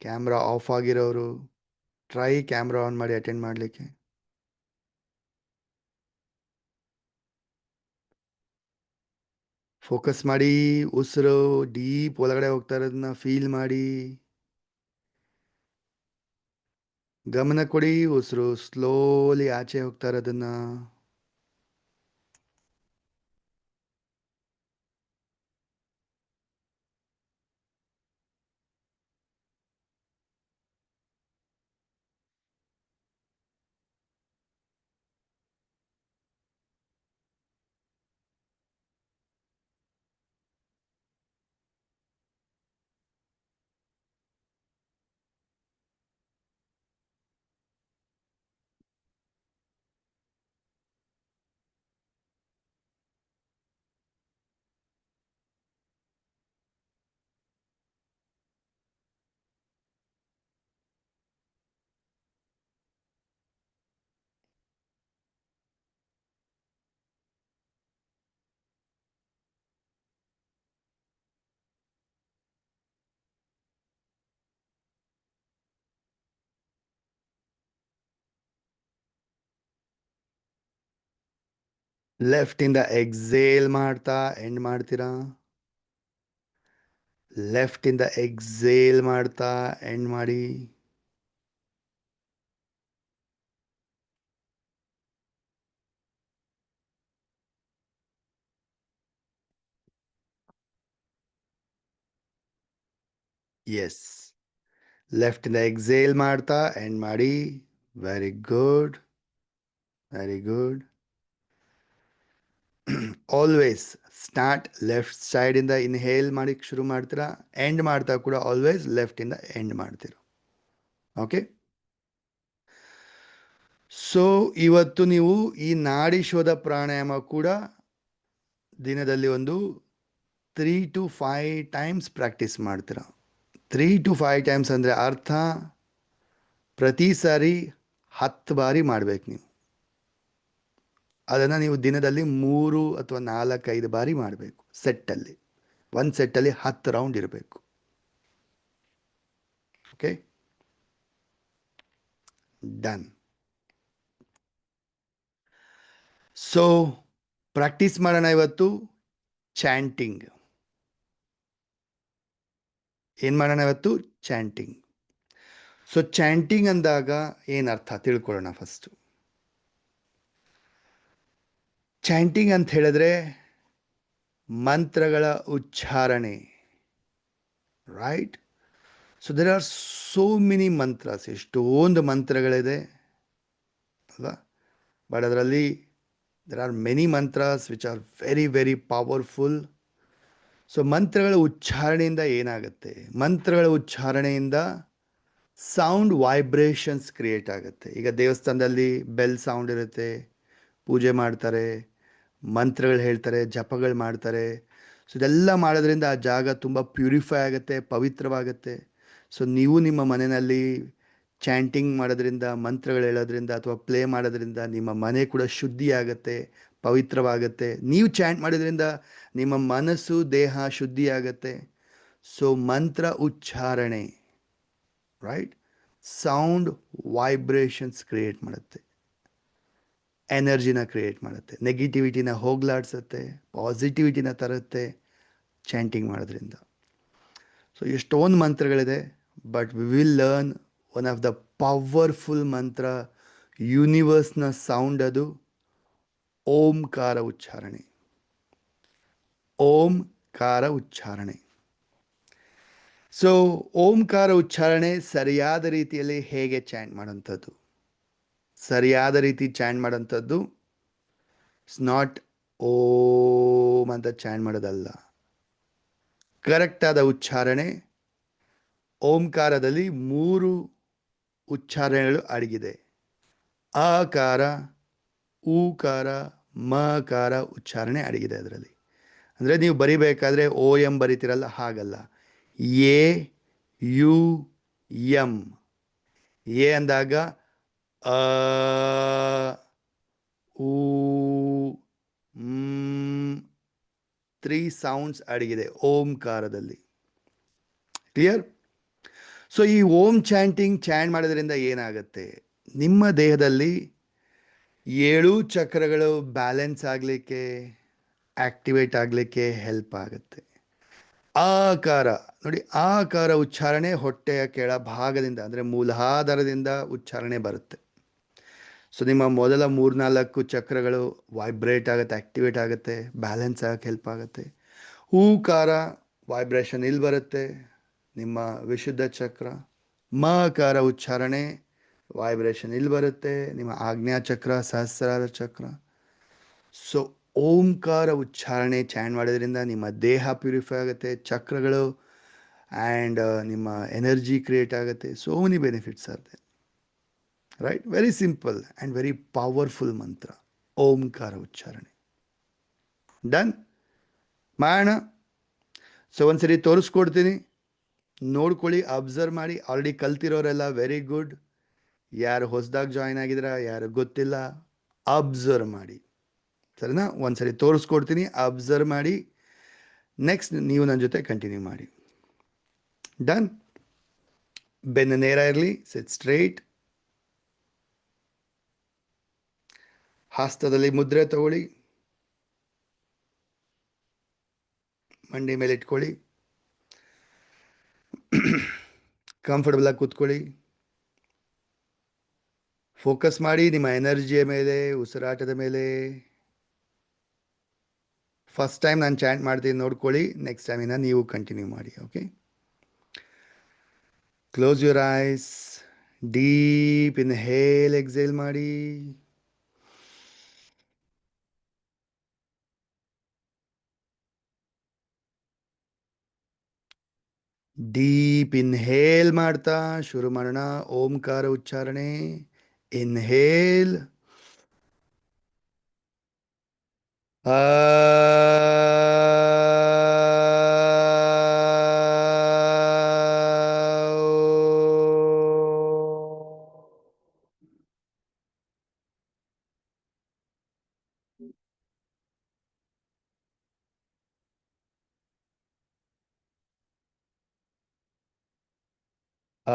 ಕ್ಯಾಮ್ರಾ ಆಫ್ ಆಗಿರೋರು ಟ್ರೈ ಕ್ಯಾಮ್ರಾ ಆನ್ ಮಾಡಿ ಅಟೆಂಡ್ ಮಾಡಲಿಕ್ಕೆ. ಫೋಕಸ್ ಮಾಡಿ, ಉಸಿರು ಡೀಪ್ ಒಳಗಡೆ ಹೋಗ್ತಾ ಇರೋದನ್ನ ಫೀಲ್ ಮಾಡಿ. ಗಮನ ಕೊಡಿ, ಉಸಿರು ಸ್ಲೋಲಿ ಆಚೆ ಹೋಗ್ತಾ ಇರೋದನ್ನ. ಲೆಫ್ಟ್ ಇಂದ ಎಕ್ಸೇಲ್ ಮಾಡ್ತಾ ಎಂಡ್ ಮಾಡ್ತೀರಾ. ಲೆಫ್ಟ್ ಇಂದ ಎಕ್ಸೇಲ್ ಮಾಡ್ತಾ ಎಂಡ್ ಮಾಡಿ. ಎಸ್, ಲೆಫ್ಟ್ ಇಂದ ಎಕ್ಸೇಲ್ ಮಾಡ್ತಾ ಎಂಡ್ ಮಾಡಿ. Very good, very good. Always start left side ಇಂದ ಇನ್ಹೇಲ್ ಮಾಡಿ ಶುರು ಮಾಡ್ತೀರಾ, ಎಂಡ್ ಮಾಡ್ತಾ ಕೂಡ ಆಲ್ವೇಸ್ ಲೆಫ್ಟ್ ಇಂದ ಎಂಡ್ ಮಾಡ್ತೀರಾ. ಓಕೆ, ಸೊ ಇವತ್ತು ನೀವು ಈ ನಾಡಿ ಶೋಧ ಪ್ರಾಣಾಯಾಮ ಕೂಡ ದಿನದಲ್ಲಿ ಒಂದು 3 to 5 ಟೈಮ್ಸ್ ಪ್ರಾಕ್ಟೀಸ್ ಮಾಡ್ತೀರಾ. 3 to 5 ಟೈಮ್ಸ್ ಅಂದರೆ ಅರ್ಥ ಪ್ರತಿ ಸಾರಿ 10 ಬಾರಿ ಮಾಡ್ಬೇಕು ನೀವು. ಅದನ್ನು ನೀವು ದಿನದಲ್ಲಿ 3 ಅಥವಾ 4-5 ಬಾರಿ ಮಾಡಬೇಕು. ಸೆಟ್ಟಲ್ಲಿ ಒಂದು ಸೆಟ್ಟಲ್ಲಿ 10 ರೌಂಡ್ ಇರಬೇಕು. Okay, done. ಸೊ ಪ್ರಾಕ್ಟೀಸ್ ಮಾಡೋಣ ಇವತ್ತು ಚಾಂಟಿಂಗ್. ಏನು ಮಾಡೋಣ ಇವತ್ತು? ಚಾಂಟಿಂಗ್. ಸೊ ಚಾಂಟಿಂಗ್ ಅಂದಾಗ ಏನರ್ಥ ತಿಳ್ಕೊಳ್ಳೋಣ ಫಸ್ಟು. ಚಾಂಟಿಂಗ್ ಅಂತ ಹೇಳಿದ್ರೆ ಮಂತ್ರಗಳ ಉಚ್ಚಾರಣೆ, right? So there are so many mantras, ಎಷ್ಟೊಂದು ಮಂತ್ರಗಳಿದೆ ಅಲ್ವಾ? ಬಟ್ ಅದರಲ್ಲಿ there are many mantras which are very very powerful. So ಮಂತ್ರಗಳ ಉಚ್ಚಾರಣೆಯಿಂದ ಏನಾಗುತ್ತೆ? ಮಂತ್ರಗಳ ಉಚ್ಚಾರಣೆಯಿಂದ ಸೌಂಡ್ ವೈಬ್ರೇಷನ್ಸ್ ಕ್ರಿಯೇಟ್ ಆಗುತ್ತೆ. ಈಗ ದೇವಸ್ಥಾನದಲ್ಲಿ ಬೆಲ್ ಸೌಂಡ್ ಇರುತ್ತೆ, ಪೂಜೆ ಮಾಡ್ತಾರೆ, ಮಂತ್ರಗಳು ಹೇಳ್ತಾರೆ, ಜಪಗಳು ಮಾಡ್ತಾರೆ. ಸೊ ಇದೆಲ್ಲ ಮಾಡೋದ್ರಿಂದ ಆ ಜಾಗ ತುಂಬ ಪ್ಯೂರಿಫೈ ಆಗುತ್ತೆ, ಪವಿತ್ರವಾಗುತ್ತೆ. ಸೊ ನೀವು ನಿಮ್ಮ ಮನೆಯಲ್ಲಿ ಚಾಂಟಿಂಗ್ ಮಾಡೋದ್ರಿಂದ, ಮಂತ್ರಗಳು ಹೇಳೋದ್ರಿಂದ ಅಥವಾ ಪ್ಲೇ ಮಾಡೋದ್ರಿಂದ ನಿಮ್ಮ ಮನೆ ಕೂಡ ಶುದ್ಧಿ ಆಗುತ್ತೆ, ಪವಿತ್ರವಾಗುತ್ತೆ. ನೀವು ಚಾಂಟ್ ಮಾಡೋದ್ರಿಂದ ನಿಮ್ಮ ಮನಸ್ಸು, ದೇಹ ಶುದ್ಧಿ ಆಗುತ್ತೆ. ಸೊ ಮಂತ್ರ ಉಚ್ಚಾರಣೆ, ರೈಟ್, ಸೌಂಡ್ ವೈಬ್ರೇಷನ್ಸ್ ಕ್ರಿಯೇಟ್ ಮಾಡುತ್ತೆ, ಎನರ್ಜಿನ ಕ್ರಿಯೇಟ್ ಮಾಡುತ್ತೆ, ನೆಗೆಟಿವಿಟಿನ ಹೋಗ್ಲಾಡ್ಸುತ್ತೆ, ಪಾಸಿಟಿವಿಟಿನ ತರುತ್ತೆ ಚಾಂಟಿಂಗ್ ಮಾಡೋದ್ರಿಂದ. ಸೊ ಎಷ್ಟೊಂದು ಮಂತ್ರಗಳಿದೆ, but we will learn one of the powerful mantra, ಯೂನಿವರ್ಸ್ನ ಸೌಂಡ್, ಅದು ಓಂಕಾರ ಉಚ್ಚಾರಣೆ. ಓಂಕಾರ ಉಚ್ಚಾರಣೆ. ಸೊ ಓಂಕಾರ ಉಚ್ಚಾರಣೆ ಸರಿಯಾದ ರೀತಿಯಲ್ಲಿ ಹೇಗೆ ಚಾಂಟ್ ಮಾಡೋಂಥದ್ದು? ಸರಿಯಾದ ರೀತಿ ಚಾಂಟ್ ಮಾಡೋಂಥದ್ದು ಇಟ್ಸ್ ನಾಟ್ ಓಂ ಅಂತ ಚಾಂಟ್ ಮಾಡೋದಲ್ಲ. ಕರೆಕ್ಟಾದ ಉಚ್ಚಾರಣೆ, ಓಂಕಾರದಲ್ಲಿ 3 ಉಚ್ಚಾರಣೆಗಳು ಅಡಗಿದೆ. ಆಕಾರ, ಊಕಾರ, ಮಕಾರ ಉಚ್ಚಾರಣೆ ಅಡಗಿದೆ ಅದರಲ್ಲಿ. ಅಂದರೆ ನೀವು ಬರಿಬೇಕಾದ್ರೆ ಓ ಎಂ ಬರಿತೀರಲ್ಲ, ಹಾಗಲ್ಲ. A U M. ಎ ಅಂದಾಗ ಅ, ಊ, 3 ಸೌಂಡ್ಸ್ ಅಡಗಿದೆ ಓಂಕಾರದಲ್ಲಿ. ಕ್ಲಿಯರ್? ಸೊ ಈ ಓಂ ಚಾಂಟ್ ಮಾಡೋದ್ರಿಂದ ಏನಾಗುತ್ತೆ? ನಿಮ್ಮ ದೇಹದಲ್ಲಿ 7 ಚಕ್ರಗಳು ಬ್ಯಾಲೆನ್ಸ್ ಆಗಲಿಕ್ಕೆ, ಆಕ್ಟಿವೇಟ್ ಆಗಲಿಕ್ಕೆ ಹೆಲ್ಪ್ ಆಗುತ್ತೆ. ಆಕಾರ ನೋಡಿ, ಆಕಾರ ಉಚ್ಚಾರಣೆ ಹೊಟ್ಟೆಯ ಕೆಳಭಾಗದಿಂದ ಅಂದರೆ ಮೂಲಾಧಾರದಿಂದ ಉಚ್ಚಾರಣೆ ಬರುತ್ತೆ. ಸೊ ನಿಮ್ಮ ಮೊದಲ 3-4 ಚಕ್ರಗಳು ವೈಬ್ರೇಟ್ ಆಗುತ್ತೆ, ಆಕ್ಟಿವೇಟ್ ಆಗುತ್ತೆ, ಬ್ಯಾಲೆನ್ಸ್ ಆಗಕ್ಕೆ ಹೆಲ್ಪ್ ಆಗುತ್ತೆ. ಹೂಕಾರ ವೈಬ್ರೇಷನ್ ಇಲ್ಲಿ ಬರುತ್ತೆ, ನಿಮ್ಮ ವಿಶುದ್ಧ ಚಕ್ರ. ಮಕಾರ ಉಚ್ಚಾರಣೆ ವೈಬ್ರೇಷನ್ ಇಲ್ಲಿ ಬರುತ್ತೆ, ನಿಮ್ಮ ಆಜ್ಞಾ ಚಕ್ರ, ಸಹಸ್ರಾರ ಚಕ್ರ. ಸೊ ಓಂಕಾರ ಉಚ್ಚಾರಣೆ ಚಾಂಟ್ ಮಾಡೋದ್ರಿಂದ ನಿಮ್ಮ ದೇಹ ಪ್ಯೂರಿಫೈ ಆಗುತ್ತೆ, ಚಕ್ರಗಳು ಆ್ಯಂಡ್ ನಿಮ್ಮ ಎನರ್ಜಿ ಕ್ರಿಯೇಟ್ ಆಗುತ್ತೆ. So many benefits are they, right? Very simple and very powerful ಮಂತ್ರ ಓಂಕಾರ ಉಚ್ಚಾರಣೆ. ಡನ್? ಮಾಡೋಣ. ಸೊ ಒಂದ್ಸರಿ ತೋರಿಸ್ಕೊಡ್ತೀನಿ, ನೋಡ್ಕೊಳ್ಳಿ, ಅಬ್ಸರ್ವ್ ಮಾಡಿ. ಆಲ್ರೆಡಿ ಕಲ್ತಿರೋರೆಲ್ಲ ವೆರಿ ಗುಡ್. ಯಾರು ಹೊಸದಾಗಿ ಜಾಯ್ನ್ ಆಗಿದ್ದೀರಾ, ಯಾರು ಗೊತ್ತಿಲ್ಲ, ಅಬ್ಸರ್ವ್ ಮಾಡಿ. ಸರಿನಾ? ಒಂದ್ಸರಿ ತೋರಿಸ್ಕೊಡ್ತೀನಿ, ಅಬ್ಸರ್ವ್ ಮಾಡಿ. ನೆಕ್ಸ್ಟ್ ನೀವು ನನ್ನ ಜೊತೆ ಕಂಟಿನ್ಯೂ ಮಾಡಿ. ಡನ್? ಬೆನ್ನು ನೇರ ಇರಲಿ, ಸಿಟ್ ಸ್ಟ್ರೈಟ್. ಹಸ್ತದಲ್ಲಿ ಮುದ್ರೆ ತಗೊಳ್ಳಿ, ಮಂಡಿ ಮೇಲೆ ಇಟ್ಕೊಳ್ಳಿ, ಕಂಫರ್ಟಬಲ್ ಆಗಿ ಕೂತ್ಕೊಳ್ಳಿ. ಫೋಕಸ್ ಮಾಡಿ ನಿಮ್ಮ ಎನರ್ಜಿಯ ಮೇಲೆ, ಉಸಿರಾಟದ ಮೇಲೆ. ಫಸ್ಟ್ ಟೈಮ್ ನಾನು ಚಾಂಟ್ ಮಾಡ್ತೀನಿ ನೋಡ್ಕೊಳ್ಳಿ, ನೆಕ್ಸ್ಟ್ ಟೈಮಿನ ನೀವು ಕಂಟಿನ್ಯೂ ಮಾಡಿ. Okay? Close your eyes. Deep inhale, exhale ಮಾಡಿ. ಡೀಪ್ ಇನ್ಹೇಲ್ ಮಾಡ್ತಾ ಶುರು ಮಾಡೋಣ ಓಂಕಾರ ಉಚ್ಚಾರಣೆ. ಇನ್ಹೇಲ್, ಆ, ಆ,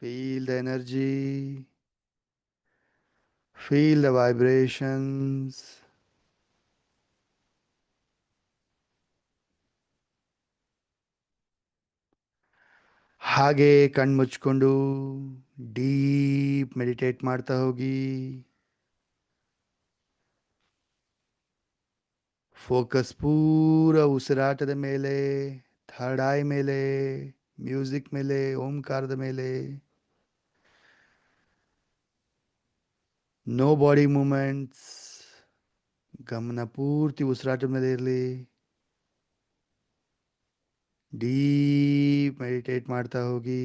Feel the energy, feel the vibrations. ಹಾಗೆ ಕಣ್ಮುಚ್ಕೊಂಡು ಡೀಪ್ ಮೆಡಿಟೇಟ್ ಮಾಡ್ತಾ ಹೋಗಿ. ಫೋಕಸ್ ಪೂರ ಉಸಿರಾಟದ ಮೇಲೆ, ಥರ್ಡ್ ಐ ಮೇಲೆ, ಮ್ಯೂಸಿಕ್ ಮೇಲೆ, ಓಂಕಾರದ ಮೇಲೆ. ನೋ ಬಾಡಿ ಮೂಮೆಂಟ್ಸ್, ಗಮನ ಪೂರ್ತಿ ಉಸಿರಾಟದ ಮೇಲೆ ಇರಲಿ. ಡೀಪ್ ಮೆಡಿಟೇಟ್ ಮಾಡ್ತಾ ಹೋಗಿ.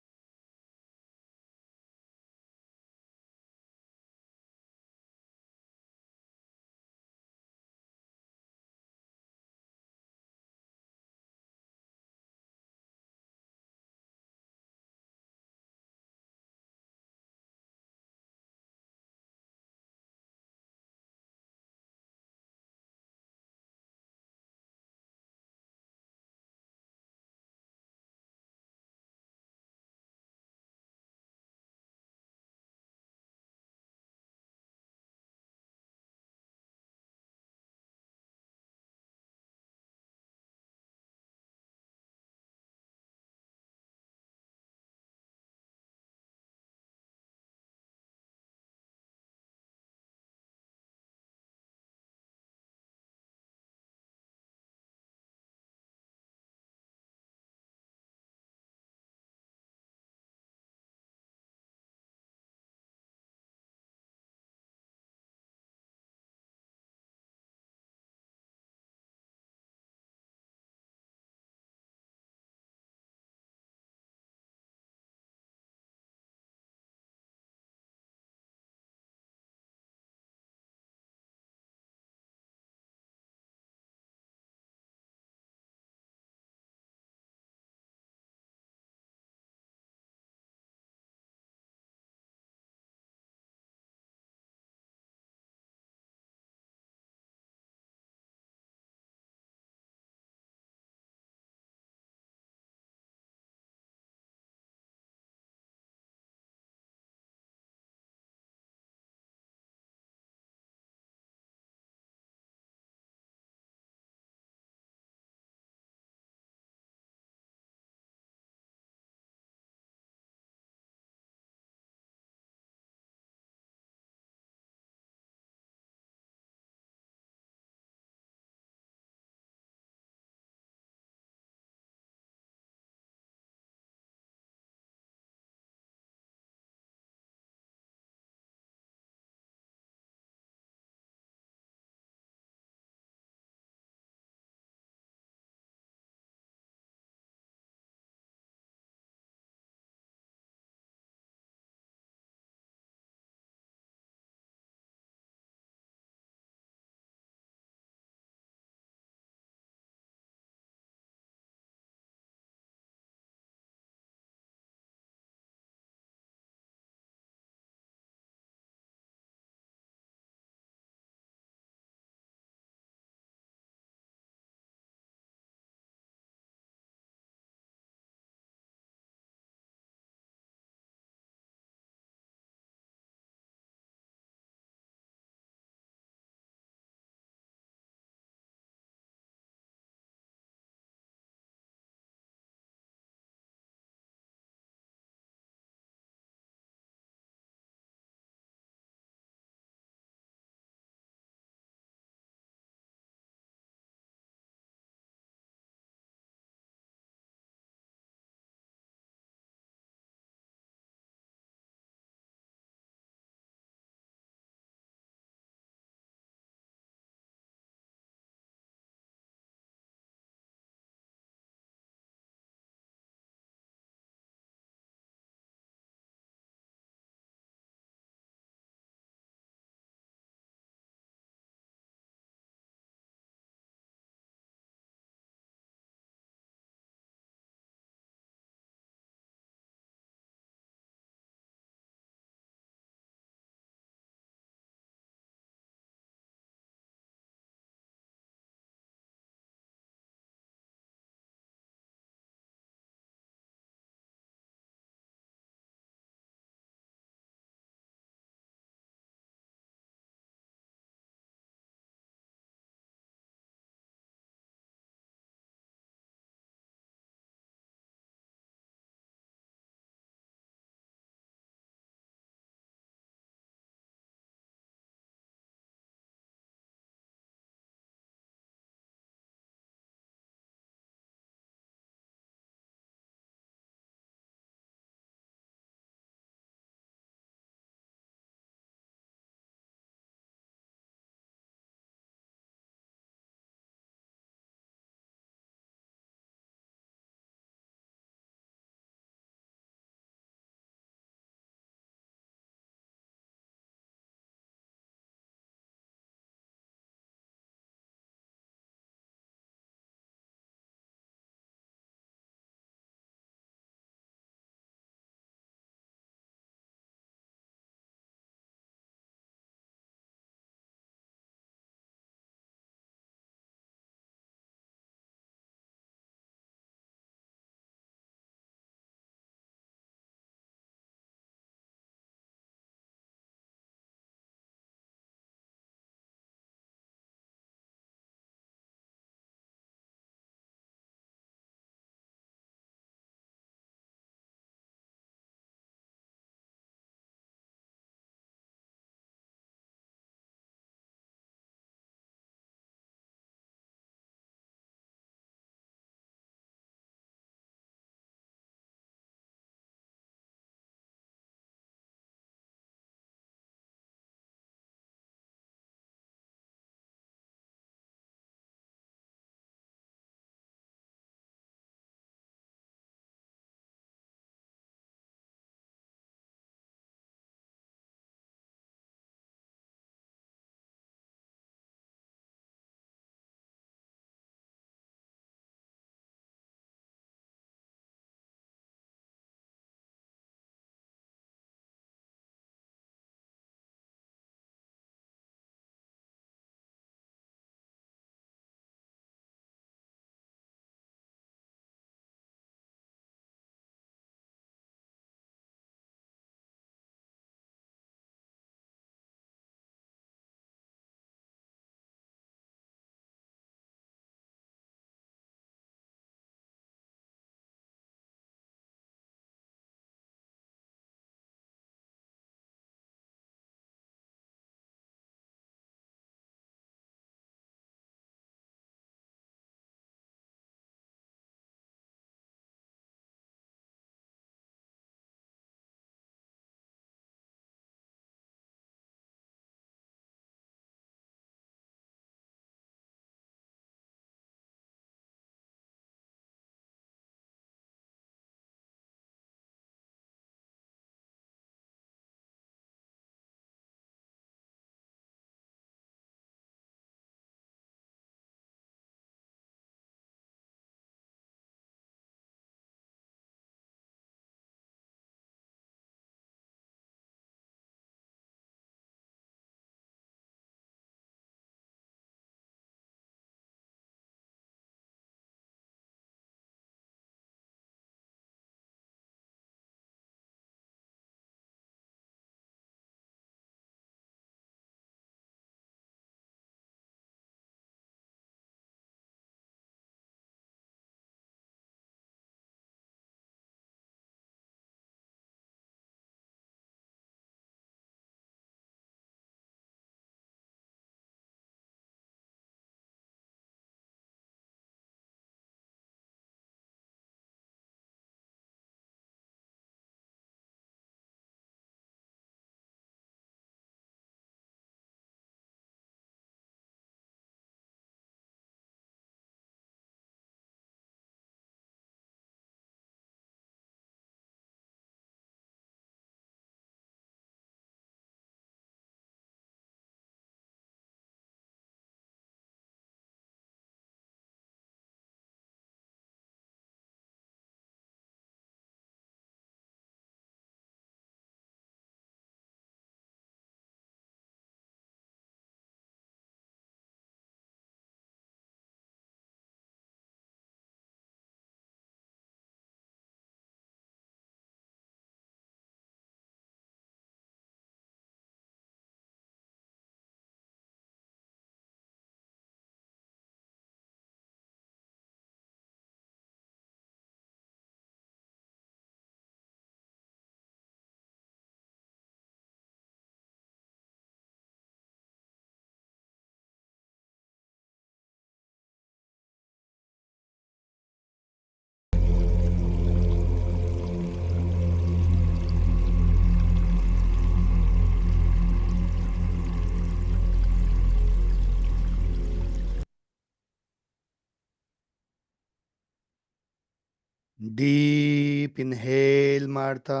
ಡೀಪ್ ಇನ್ಹೇಲ್ ಮಾಡ್ತಾ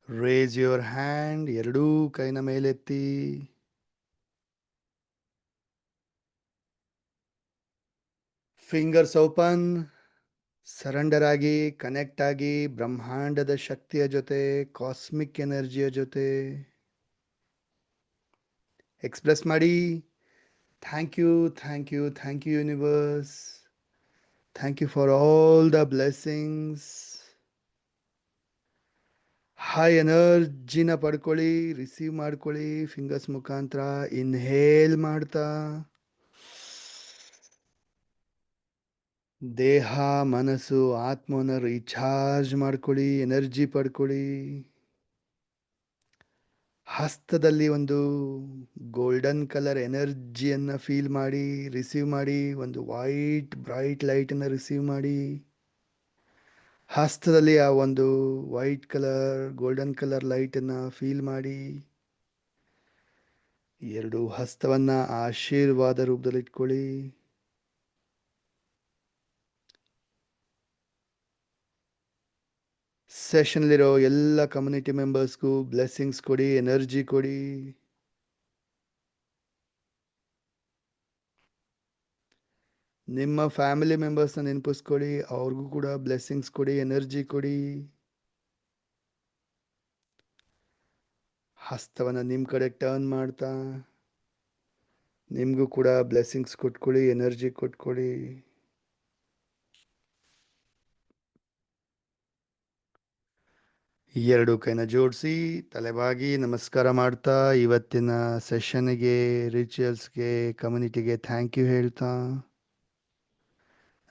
ರೇಸ್ ಯುವರ್ ಹ್ಯಾಂಡ್, ಎರಡೂ ಕೈನ ಮೇಲೆತ್ತಿ. ಫಿಂಗರ್ಸ್ ಓಪನ್, ಸರೆಂಡರ್ ಆಗಿ, ಕನೆಕ್ಟ್ ಆಗಿ ಬ್ರಹ್ಮಾಂಡದ ಶಕ್ತಿಯ ಜೊತೆ, ಕಾಸ್ಮಿಕ್ ಎನರ್ಜಿಯ ಜೊತೆ ಎಕ್ಸ್ಪ್ರೆಸ್ ಮಾಡಿ. Thank you, thank you, thank you universe. Thank you for all the blessings. High ಎನರ್ಜಿನ ಪಡ್ಕೊಳ್ಳಿ, ರಿಸೀವ್ ಮಾಡ್ಕೊಳ್ಳಿ ಫಿಂಗರ್ಸ್ ಮುಖಾಂತರ. ಇನ್ಹೇಲ್ ಮಾಡ್ತಾ ದೇಹ, ಮನಸ್ಸು, ಆತ್ಮವನ್ನು ರೀಚಾರ್ಜ್ ಮಾಡ್ಕೊಳ್ಳಿ, ಎನರ್ಜಿ ಪಡ್ಕೊಳ್ಳಿ. ಹಸ್ತದಲ್ಲಿ ಒಂದು ಗೋಲ್ಡನ್ ಕಲರ್ ಎನರ್ಜಿಯನ್ನು ಫೀಲ್ ಮಾಡಿ, ರಿಸೀವ್ ಮಾಡಿ. ಒಂದು ವೈಟ್ ಬ್ರೈಟ್ ಲೈಟನ್ನು ರಿಸೀವ್ ಮಾಡಿ. ಹಸ್ತದಲ್ಲಿ ಆ ಒಂದು ವೈಟ್ ಕಲರ್ ಗೋಲ್ಡನ್ ಕಲರ್ ಲೈಟನ್ನು ಫೀಲ್ ಮಾಡಿ. ಎರಡು ಹಸ್ತವನ್ನು ಆಶೀರ್ವಾದ ರೂಪದಲ್ಲಿ ಇಟ್ಕೊಳ್ಳಿ. ಸೆಷನ್ಲಿರೋ ಎಲ್ಲ ಕಮ್ಯುನಿಟಿ ಮೆಂಬರ್ಸ್ಗೂ ಬ್ಲೆಸ್ಸಿಂಗ್ಸ್ ಕೊಡಿ, ಎನರ್ಜಿ ಕೊಡಿ. ನಿಮ್ಮ ಫ್ಯಾಮಿಲಿ ಮೆಂಬರ್ಸ್ನ ನೆನಪಿಸ್ಕೊಡಿ, ಅವ್ರಿಗೂ ಕೂಡ ಬ್ಲೆಸ್ಸಿಂಗ್ಸ್ ಕೊಡಿ, ಎನರ್ಜಿ ಕೊಡಿ. ಹಸ್ತವನ್ನು ನಿಮ್ಮ ಕಡೆ ಟರ್ನ್ ಮಾಡ್ತಾ ನಿಮಗೂ ಕೂಡ ಬ್ಲೆಸ್ಸಿಂಗ್ಸ್ ಕೊಟ್ಕೊಳ್ಳಿ, ಎನರ್ಜಿ ಕೊಟ್ಕೊಳ್ಳಿ. ಎರಡು ಕೈನ ಜೋಡಿಸಿ ತಲೆಬಾಗಿ ನಮಸ್ಕಾರ ಮಾಡ್ತಾ ಇವತ್ತಿನ ಸೆಷನ್ಗೆ, ರಿಚುವಲ್ಸ್ಗೆ, ಕಮ್ಯುನಿಟಿಗೆ ಥ್ಯಾಂಕ್ ಯು ಹೇಳ್ತಾ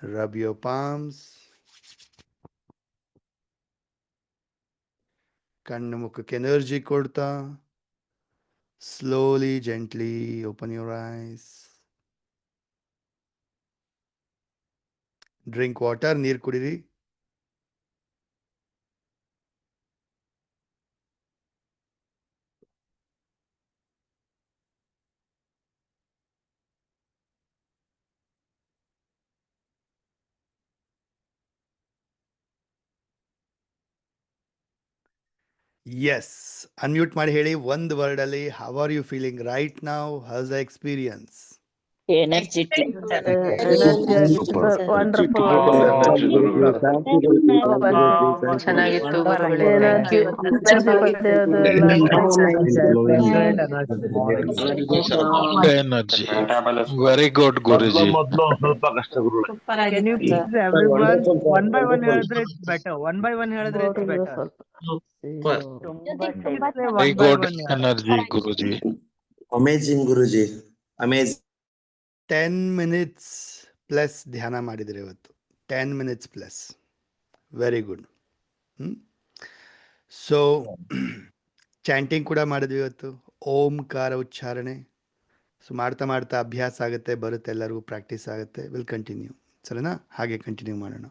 ರಬ್ ಯೋರ್ ಪಾಮ್ಸ್. ಕಣ್ಣು ಮುಖಕ್ಕೆ ಎನರ್ಜಿ ಕೊಡ್ತಾ slowly gently open your eyes. Drink water, ನೀರು ಕುಡೀರಿ. ಎಸ್, ಅನ್ಮ್ಯೂಟ್ ಮಾಡಿ ಹೇಳಿ ಒಂದು ವರ್ಡಲ್ಲಿ. How are you feeling right now? How's the experience? Energetic. Wonderful. ಚೆನ್ನಾಗಿತ್ತು ಗುರುಗಳೇ. Thank you. ಅದು ಎಲ್ಲ energy. Very good, Guruji. ಸ್ವಲ್ಪ ಕಷ್ಟ ಗುರುಗಳೇ. Can you please everyone one by one ಹೇಳಿದ್ರೆ it's better. One by one ಹೇಳಿದ್ರೆ it's ಬೋರ್ಡ್ better. ಸ್ವಲ್ಪ ತುಂಬಾ Please say Very one by good one. energy, Guruji. Amazing Guruji, amazing. 10 minutes plus ಧ್ಯಾನ ಮಾಡಿದರೆ ಇವತ್ತು. 10 minutes plus. Very good. So chanting ಕೂಡ ಮಾಡಿದ್ವಿ ಇವತ್ತು, ಓಂಕಾರ ಉಚ್ಚಾರಣೆ. ಸೊ ಮಾಡ್ತಾ ಮಾಡ್ತಾ ಅಭ್ಯಾಸ ಆಗುತ್ತೆ, ಬರುತ್ತೆ, ಎಲ್ಲರಿಗೂ ಪ್ರಾಕ್ಟೀಸ್ ಆಗುತ್ತೆ. Will continue. ಸರಿನಾ? ಹಾಗೆ ಕಂಟಿನ್ಯೂ ಮಾಡೋಣ.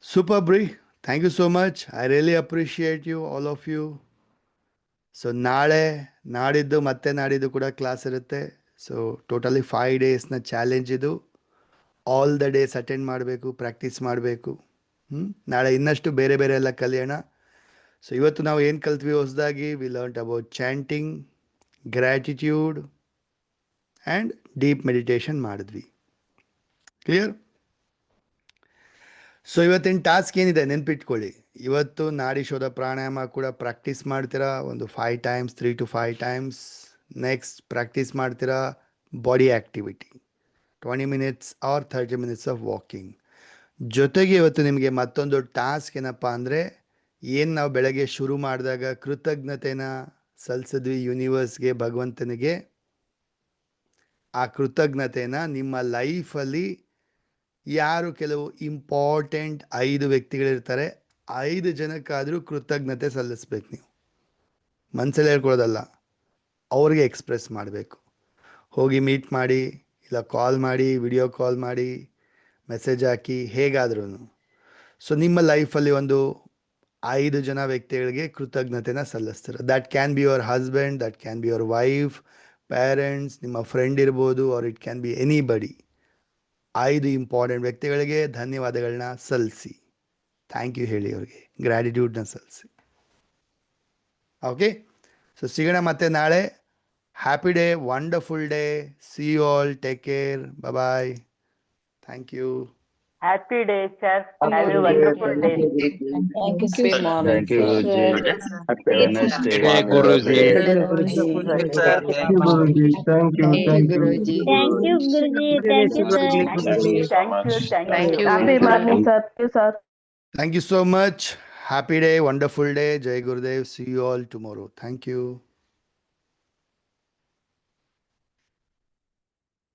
ಸೂಪರ್ ಬ್ರಿ, thank you so much. I really appreciate you, all of you. So ನಾಳೆ, ನಾಡಿದ್ದು, ಮತ್ತೆ ನಾಡಿದ್ದು ಕೂಡ ಕ್ಲಾಸ್ ಇರುತ್ತೆ. ಸೊ ಟೋಟಲಿ 5 ಡೇಸ್ನ ಚಾಲೆಂಜ್ ಇದು. ಆಲ್ ದ ಡೇಸ್ ಅಟೆಂಡ್ ಮಾಡಬೇಕು, ಪ್ರಾಕ್ಟೀಸ್ ಮಾಡಬೇಕು. ನಾಳೆ ಇನ್ನಷ್ಟು ಬೇರೆ ಬೇರೆ ಎಲ್ಲ ಕಲಿಯೋಣ. ಸೊ ಇವತ್ತು ನಾವು ಏನು ಕಲ್ತ್ವಿ ಹೊಸದಾಗಿ? We learnt about chanting, gratitude and deep meditation ಮಾಡಿದ್ವಿ. ಕ್ಲಿಯರ್? ಸೊ ಇವತ್ತಿನ ಟಾಸ್ಕ್ ಏನಿದೆ ನೆನ್ಪಿಟ್ಕೊಳ್ಳಿ. ಇವತ್ತು ನಾಡಿ ಶೋಧ ಪ್ರಾಣಾಯಾಮ ಕೂಡ ಪ್ರಾಕ್ಟೀಸ್ ಮಾಡ್ತೀರಾ ಒಂದು 5 times, 3 to 5 times. Next practice ಮಾಡ್ತೀರಾ body activity 20 minutes or 30 minutes of walking. ಜೊತೆಗೆ ಇವತ್ತು ನಿಮಗೆ ಮತ್ತೊಂದು ಟಾಸ್ಕ್ ಏನಪ್ಪ ಅಂದರೆ, ಏನು ನಾವು ಬೆಳಗ್ಗೆ ಶುರು ಮಾಡಿದಾಗ ಕೃತಜ್ಞತೆನ ಸಲ್ಲಿಸಿದ್ವಿ ಯೂನಿವರ್ಸ್ಗೆ, ಭಗವಂತನಿಗೆ, ಆ ಕೃತಜ್ಞತೆನ ನಿಮ್ಮ ಲೈಫಲ್ಲಿ ಯಾರು ಕೆಲವು ಇಂಪಾರ್ಟೆಂಟ್ 5 ವ್ಯಕ್ತಿಗಳಿರ್ತಾರೆ, 5 ಜನಕ್ಕಾದರೂ ಕೃತಜ್ಞತೆ ಸಲ್ಲಿಸ್ಬೇಕು. ನೀವು ಮನಸ್ಸಲ್ಲಿ ಹೇಳ್ಕೊಳ್ಳೋದಲ್ಲ, ಅವ್ರಿಗೆ ಎಕ್ಸ್ಪ್ರೆಸ್ ಮಾಡಬೇಕು. ಹೋಗಿ ಮೀಟ್ ಮಾಡಿ, ಇಲ್ಲ ಕಾಲ್ ಮಾಡಿ, ವಿಡಿಯೋ ಕಾಲ್ ಮಾಡಿ, ಮೆಸೇಜ್ ಹಾಕಿ, ಹೇಗಾದ್ರೂ. ಸೊ ನಿಮ್ಮ ಲೈಫಲ್ಲಿ ಒಂದು 5 ಜನ ವ್ಯಕ್ತಿಗಳಿಗೆ ಕೃತಜ್ಞತೆನ ಸಲ್ಲಿಸ್ತಾರೆ. That can be your husband, that can be your wife, parents, ನಿಮ್ಮ ಫ್ರೆಂಡ್ ಇರ್ಬೋದು, or it can be anybody. 5 important ವ್ಯಕ್ತಿಗಳಿಗೆ ಧನ್ಯವಾದಗಳನ್ನ ಸಲ್ಲಿಸಿ, ಥ್ಯಾಂಕ್ ಯು ಹೇಳಿ ಅವ್ರಿಗೆ, ಗ್ರ್ಯಾಟಿಟ್ಯೂಡ್ನ ಸಲ್ಲಿಸಿ. ಓಕೆ, ಸೊ ಸಿಗೋಣ ಮತ್ತೆ ನಾಳೆ. Happy day, wonderful day, see you all, take care, bye, thank you. Happy day, sir. Have a wonderful day. Thank you, sir. Thank you, Guruji. Happy Wednesday. Jai Guruji. Thank you, Guruji. Thank you. Thank you. Thank you, Guruji. Thank you, sir. Thank you. Happy morning, sir. Thank you, sir. Thank you so much. Happy day, wonderful day. Jai Gurudev. See you all tomorrow. Thank you.